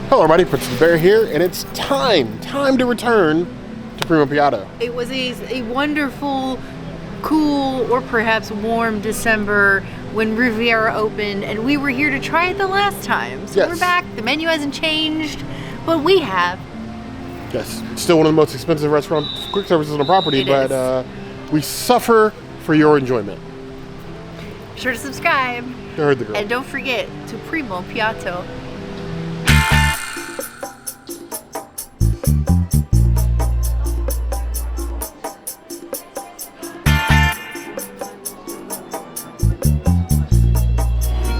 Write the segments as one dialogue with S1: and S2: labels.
S1: Hello everybody, Princess Bear here, and it's time to return to Primo Piatto.
S2: It was a wonderful, cool, or perhaps warm December when Riviera opened, and we were here to try it the last time. So
S1: yes.
S2: We're back, the menu hasn't changed, but we have.
S1: Yes, still one of the most expensive restaurant quick services on the property, but we suffer for your enjoyment.
S2: Be sure to subscribe.
S1: I heard the girl.
S2: And don't forget to Primo Piatto.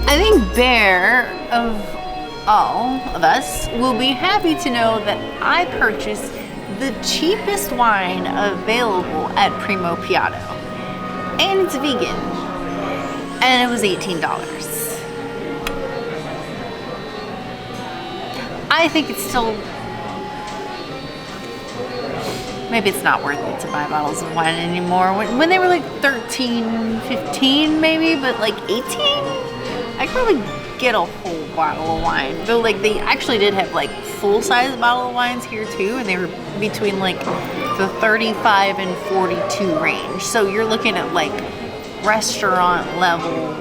S2: I think Bear, of all of us, will be happy to know that I purchased the cheapest wine available at Primo Piatto. And it's vegan. And it was $18. I think it's still... Maybe it's not worth it to buy bottles of wine anymore. When they were like 13, 15 maybe, but like 18? I could probably get a whole bottle of wine. Though like they actually did have like full-size bottle of wines here too, and they were between like the 35 and 42 range. So you're looking at like restaurant level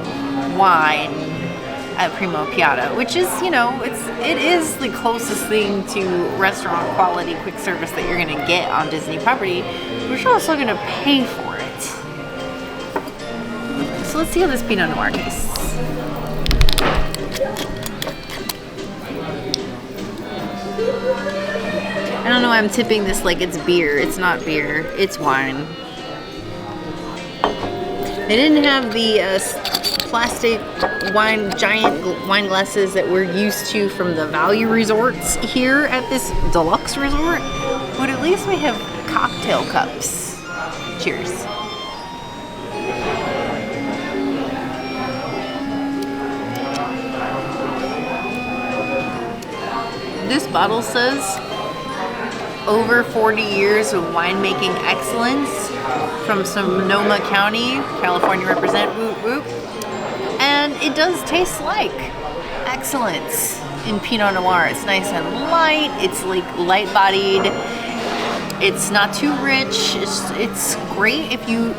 S2: wine at Primo Piatto, which is, you know, it is the closest thing to restaurant quality quick service that you're gonna get on Disney property, but you're also gonna pay for it. So let's see how this Pinot Noir tastes. I don't know why I'm tipping this like it's beer. It's not beer, it's wine. They didn't have the plastic giant wine glasses that we're used to from the value resorts here at this deluxe resort, but at least we have cocktail cups. Cheers. This bottle says over 40 years of winemaking excellence from Sonoma County, California represent, whoop whoop. And it does taste like excellence in Pinot Noir. It's nice and light, it's like light-bodied, it's not too rich, it's great if you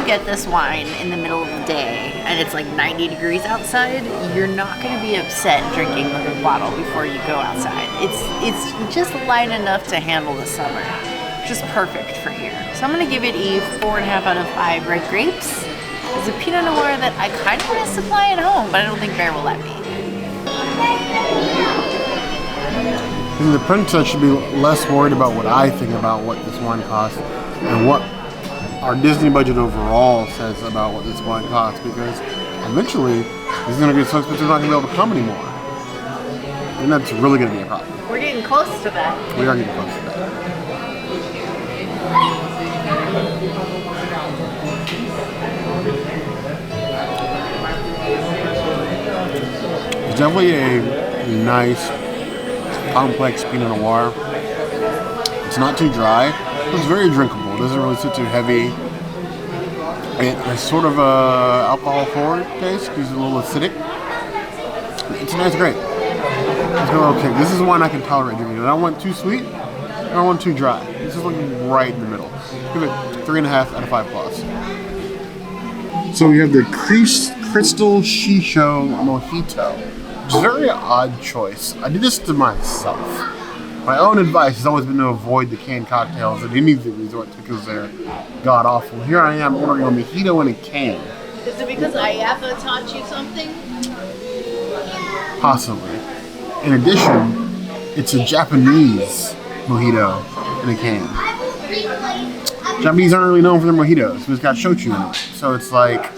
S2: get this wine in the middle of the day and it's like 90 degrees outside, you're not going to be upset drinking the bottle before you go outside. It's just light enough to handle the summer. Just perfect for here. So I'm going to give it a 4.5 out of 5 red grapes. It's a Pinot Noir that I kind of want to supply at home, but I don't think Bear will let me.
S1: The princess should be less worried about what I think about what this wine costs and what our Disney budget overall says about what this wine costs, because eventually this is going to get so expensive we're not going to be able to come anymore. And that's really going to be a problem.
S2: We're getting close to that.
S1: We are getting close to that. It's definitely a nice, complex Pinot Noir. It's not too dry. It's very drinkable. It doesn't really sit too heavy. It has sort of a alcohol forward taste. It's a little acidic. It's a nice grape. It's got okay. This is one I can tolerate drinking. I don't want too sweet. I don't want too dry. This is like right in the middle. Give it 3.5 out of 5 plus. So we have the Crystal Shiso Mojito, which is a very odd choice. I did this to myself. My own advice has always been to avoid the canned cocktails at any of the resorts because they're god-awful. Here I am ordering a mojito in a can.
S2: Is it because Ayafa taught you something?
S1: Possibly. In addition, it's a Japanese mojito in a can. Japanese aren't really known for their mojitos, but it's got shochu in it. So it's like...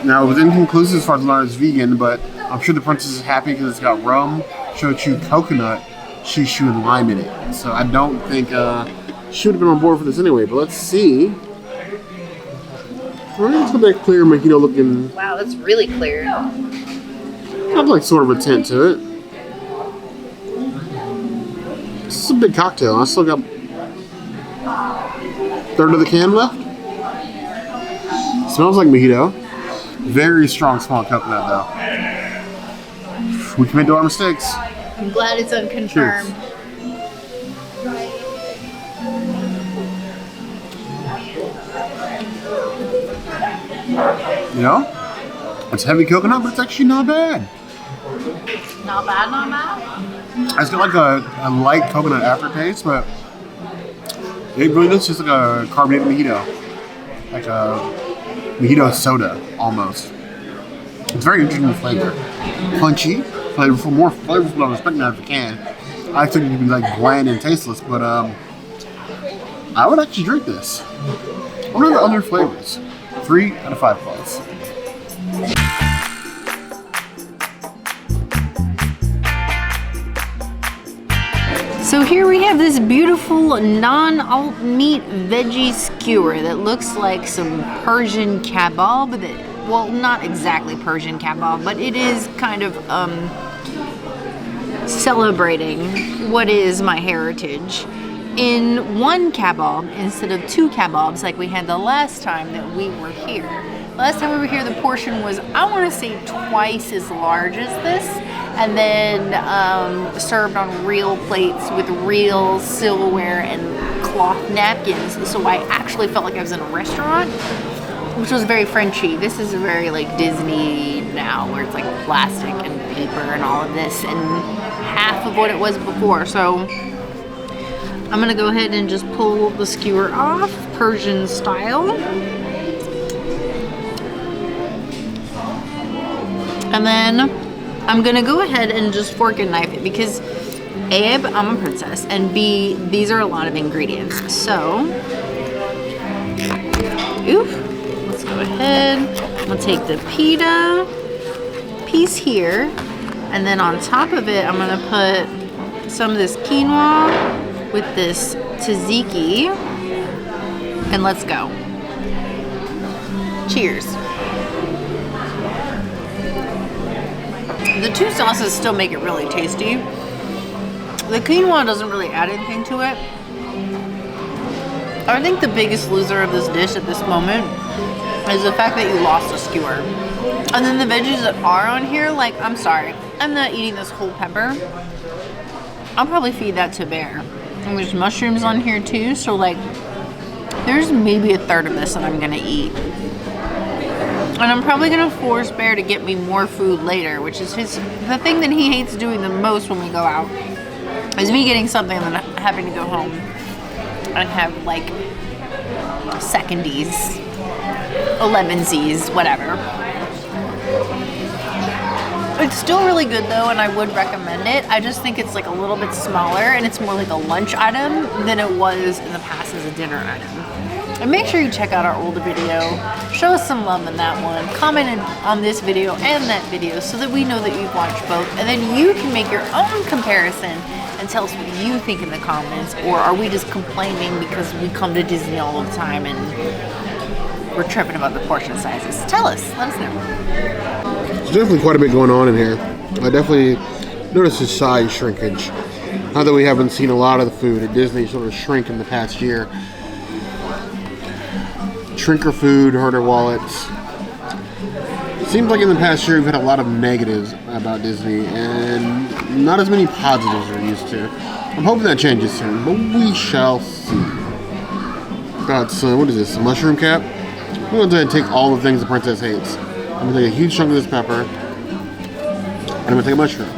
S1: Now, it was inconclusive as far as whether it's vegan, but I'm sure the princess is happy because it's got rum, shochu, coconut, shishu, and lime in it. So I don't think she would have been on board for this anyway, but let's see. It's got that clear mojito looking...
S2: Wow, that's really clear.
S1: Have like sort of a tint to it. This is a big cocktail. I still got a third of the can left. Smells like mojito. Very strong small coconut though. We commit to our mistakes.
S2: I'm glad it's unconfirmed.
S1: Cheers. You know, it's heavy coconut, but it's actually not bad.
S2: Not bad, not bad.
S1: It's got like a light coconut aftertaste, but it really does taste like a carbonated mojito. Like a mojito soda, almost. It's very interesting flavor. Punchy, flavorful, more flavorful than I was expecting out of a can. I expected it to be like bland and tasteless, but I would actually drink this. What are the other flavors? 3 out of 5 plus.
S2: So here we have this beautiful non-alt meat veggie skewer that looks like some Persian kebab. That, well, not exactly Persian kebab, but it is kind of celebrating what is my heritage in one kebab instead of 2 kebabs like we had the last time that we were here. Last time we were here, the portion was, I want to say, twice as large as this, and then served on real plates with real silverware and cloth napkins. So I actually felt like I was in a restaurant, which was very Frenchy. This is very like Disney now, where it's like plastic and paper and all of this, and half of what it was before. So I'm gonna go ahead and just pull the skewer off, Persian style. And then I'm gonna go ahead and just fork and knife it because A, I'm a princess, and B, these are a lot of ingredients. So, let's go ahead. I'm gonna take the pita piece here, and then on top of it, I'm gonna put some of this quinoa with this tzatziki, and let's go. Cheers. The 2 sauces still make it really tasty. The quinoa doesn't really add anything to it. I think the biggest loser of this dish at this moment is the fact that you lost a skewer. And then the veggies that are on here, like, I'm sorry, I'm not eating this whole pepper. I'll probably feed that to Bear. And there's mushrooms on here too, so like, there's maybe a third of this that I'm gonna eat. And I'm probably gonna force Bear to get me more food later, which is the thing that he hates doing the most when we go out, is me getting something and then having to go home and have like secondies, 11sies, whatever. It's still really good though, and I would recommend it. I just think it's like a little bit smaller and it's more like a lunch item than it was in the past as a dinner item. And make sure you check out our older video, show us some love in that one, comment on this video and that video so that we know that you've watched both, and then you can make your own comparison and tell us what you think in the comments, or are we just complaining because we come to Disney all the time and we're tripping about the portion sizes? Tell us, let us know.
S1: There's definitely quite a bit going on in here. I definitely noticed the size shrinkage. Now that we haven't seen a lot of the food at Disney sort of shrink in the past year. Shrinker food, hurt our wallets. It seems like in the past year we've had a lot of negatives about Disney and not as many positives as we're used to. I'm hoping that changes soon, but we shall see. Got some, what is this, a mushroom cap? I'm going to take all the things the princess hates. I'm going to take a huge chunk of this pepper, and I'm going to take a mushroom.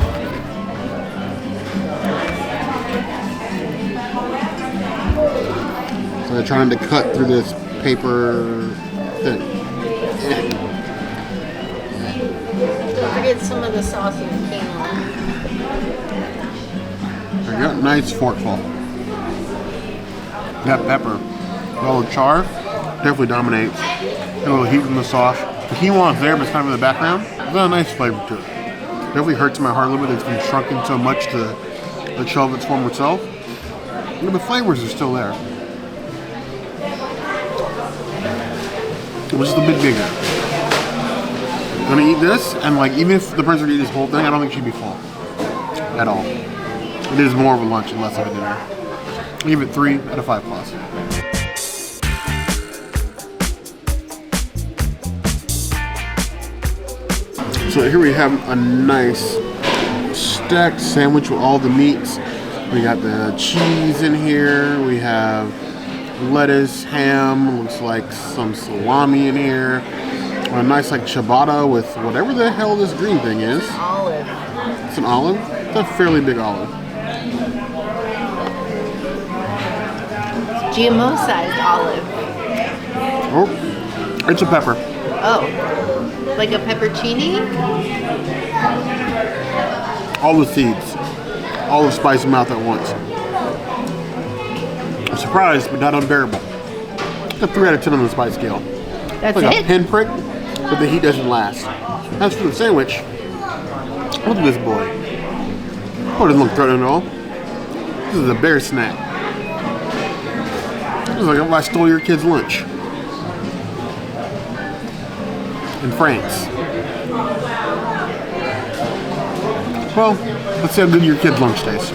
S1: So I'm trying to cut through this paper thing.
S2: Don't forget some of the sauce in the quinoa.
S1: I got a nice forkful. That pepper, well, the char definitely dominates. Got a little heat from the sauce. The quinoa is there, but it's kind of in the background. It's got a nice flavor to it. Definitely hurts my heart a little bit. It's been shrunken so much to the shell of its former self. But the flavors are still there. It was just a bit bigger. I'm gonna eat this, and like, even if the person were to eat this whole thing, I don't think she'd be full at all. It is more of a lunch and less of a dinner. I give it 3 out of 5 plus. So here we have a nice stacked sandwich with all the meats. We got the cheese in here. We have lettuce, ham, looks like some salami in here. A nice like ciabatta with whatever the hell this green thing is.
S2: Olive.
S1: It's an olive? It's a fairly big olive.
S2: GMO-sized olive.
S1: Oh, it's a pepper.
S2: Oh, like a peppercini?
S1: All the seeds. All the spice in mouth at once. I'm surprised, but not unbearable. It's a 3 out of 10 on the spice scale.
S2: That's
S1: like
S2: it?
S1: a pinprick, but the heat doesn't last. As for the sandwich, look at this boy. Oh, it doesn't look threatening at all. This is a bear snack. This is like if I stole your kid's lunch. In France. Well, let's see how good your kid's lunch tastes.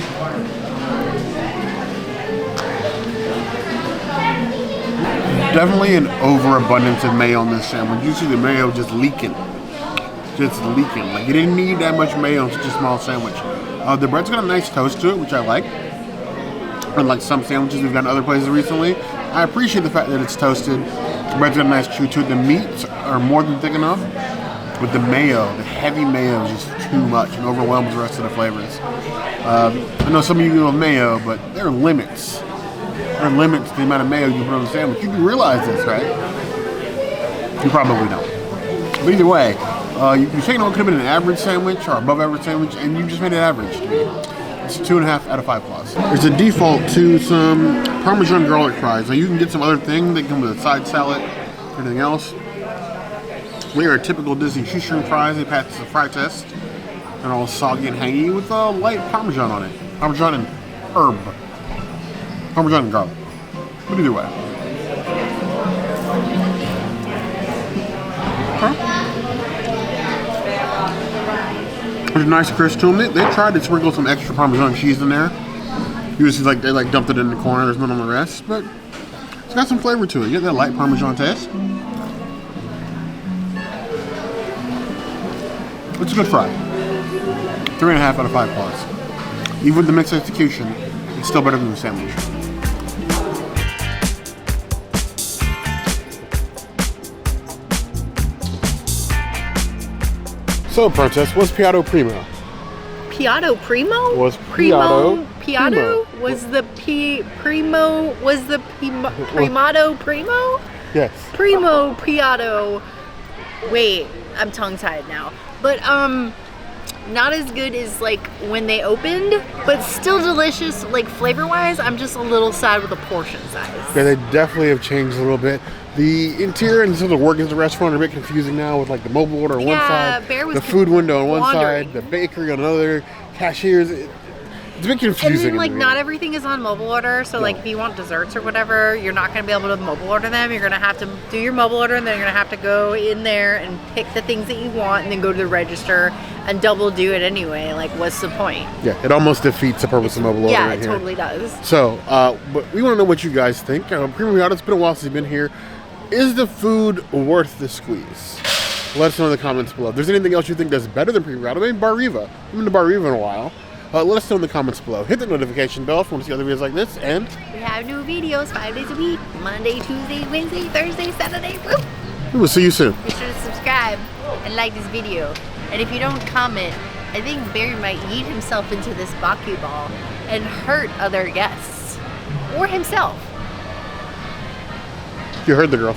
S1: Definitely an overabundance of mayo on this sandwich. You see the mayo just leaking. Just leaking. Like you didn't need that much mayo on such a small sandwich. The bread's got a nice toast to it, which I like. Unlike some sandwiches we've gotten other places recently. I appreciate the fact that it's toasted. The bread's got a nice chew to it. The meats are more than thick enough. But the mayo, the heavy mayo is just too much and overwhelms the rest of the flavors. I know some of you love mayo, but there are limits. There are limits to the amount of mayo you can put on a sandwich. You can realize this, right? You probably don't. But either way, you're saying it could have been an average sandwich or above average sandwich, and you just made it average to me. It's 2.5 out of 5 plus. There's a default to some Parmesan garlic fries. Now you can get some other thing that come with a side salad, everything else. We are a typical Disney shoestring fries. They pass the fry test. They're all soggy and hangy with a light Parmesan on it. Parmesan and herb. Parmesan and garlic. But either way. Okay. There's a nice crisp to them. They tried to sprinkle some extra Parmesan cheese in there. You see, like they dumped it in the corner. There's none on the rest, but it's got some flavor to it. You get that light Parmesan taste. It's a good fry. 3.5 out of 5 plus. Even with the mixed execution, it's still better than the sandwich. So, Princess, what's Piatto Primo?
S2: Piatto Primo?
S1: Was
S2: Primo?
S1: Primo.
S2: Was the Primato Primo?
S1: Yes.
S2: Primo Piatto. Wait, I'm tongue-tied now. But, not as good as, like, when they opened, but still delicious, like, flavor-wise. I'm just a little sad with the portion size.
S1: Yeah, they definitely have changed a little bit. The interior and some of the workings of the restaurant are a bit confusing now with, like, the mobile order on one side, the food window on one side, the bakery on another, cashiers. It's a bit confusing.
S2: And then, like, not everything is on mobile order, so, like, if you want desserts or whatever, you're not going to be able to mobile order them. You're going to have to do your mobile order, and then you're going to have to go in there and pick the things that you want, and then go to the register and double do it anyway. Like, what's the point?
S1: Yeah, it almost defeats the purpose of mobile order right here.
S2: Yeah, it totally does.
S1: So, but we want to know what you guys think. Primo Piatto, it's been a while since you've been here. Is the food worth the squeeze? Let us know in the comments below. If there's anything else you think that's better than Primo Piatto, maybe Bar Riva. I haven't been to Bar Riva in a while. Let us know in the comments below. Hit the notification bell if you want to see other videos like this, and
S2: we have new videos 5 days a week. Monday, Tuesday, Wednesday, Thursday, Saturday. Woo!
S1: We will see you soon.
S2: Be sure to subscribe and like this video. And if you don't comment, I think Barry might yeet himself into this Baku ball and hurt other guests. Or himself.
S1: You heard the girl.